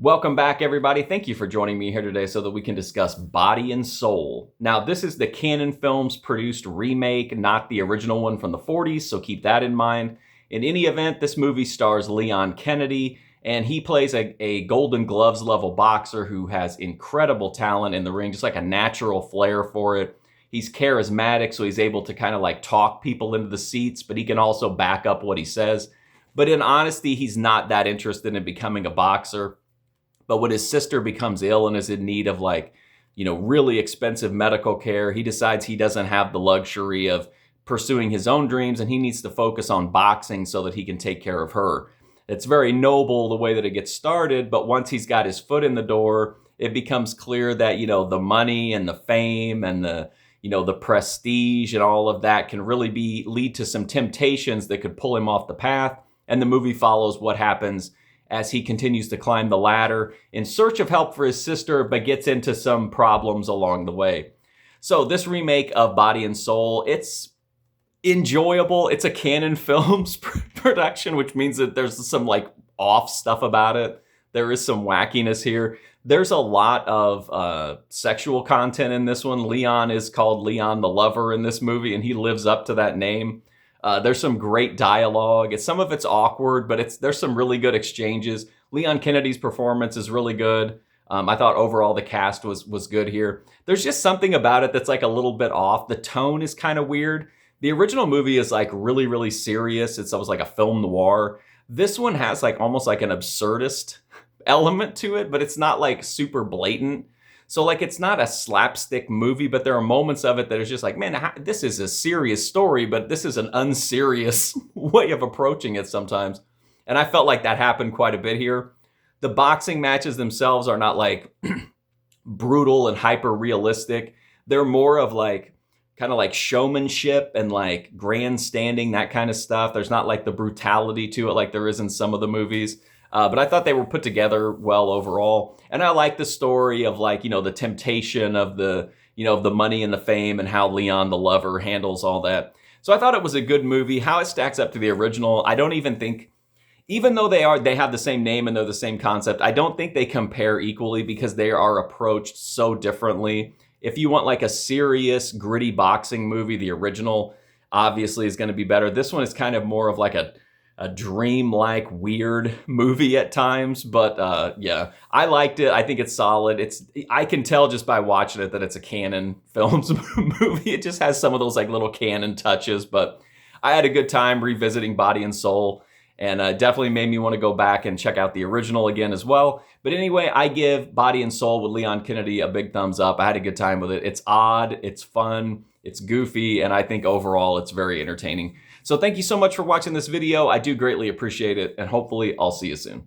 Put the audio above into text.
Welcome back, everybody. Thank you for joining me here today so that we can discuss Body and Soul. Now, this is the Canon Films produced remake, not the original one from the 40s, so keep that in mind. In any event, this movie stars Leon Kennedy, and he plays a Golden Gloves level boxer who has incredible talent in the ring, just like a natural flair for it. He's charismatic, so he's able to kind of like talk people into the seats, but he can also back up what he says. But in honesty, he's not that interested in becoming a boxer. But when his sister becomes ill and is in need of really expensive medical care, he decides he doesn't have the luxury of pursuing his own dreams and he needs to focus on boxing so that he can take care of her. It's very noble the way that it gets started, but once he's got his foot in the door, it becomes clear that, the money and the fame and the prestige and all of that can really lead to some temptations that could pull him off the path. And the movie follows what happens as he continues to climb the ladder in search of help for his sister, but gets into some problems along the way. So this remake of Body and Soul, it's enjoyable. It's a Canon Films production, which means that there's some off stuff about it. There is some wackiness here. There's a lot of sexual content in this one. Leon is called Leon the Lover in this movie, and he lives up to that name. There's some great dialogue. Some of it's awkward, but there's some really good exchanges. Leon Kennedy's performance is really good. I thought overall the cast was good here. There's just something about it that's like a little bit off. The tone is kind of weird. The original movie is like really, really serious. It's almost like a film noir. This one has almost like an absurdist element to it, but it's not like super blatant. So it's not a slapstick movie, but there are moments of it that is just like, man, this is a serious story, but this is an unserious way of approaching it sometimes. And I felt like that happened quite a bit here. The boxing matches themselves are not brutal and hyper realistic. They're more of kind of showmanship and grandstanding, that kind of stuff. There's not the brutality to it like there is in some of the movies. But I thought they were put together well overall. And I like the story of the temptation of the money and the fame and how Leon the Lover handles all that. So I thought it was a good movie. How it stacks up to the original, I don't even think, even though they have the same name and they're the same concept, I don't think they compare equally because they are approached so differently. If you want a serious, gritty boxing movie, the original obviously is going to be better. This one is kind of more of a dream-like weird movie at times, but yeah, I liked it. I think it's solid. I can tell just by watching it that it's a Canon Films movie. It just has some of those little Canon touches, but I had a good time revisiting Body and Soul, and definitely made me want to go back and check out the original again as well. But anyway, I give Body and Soul with Leon Kennedy a big thumbs up. I had a good time with it. It's odd, it's fun, it's goofy, and I think overall it's very entertaining. So thank you so much for watching this video. I do greatly appreciate it, and hopefully I'll see you soon.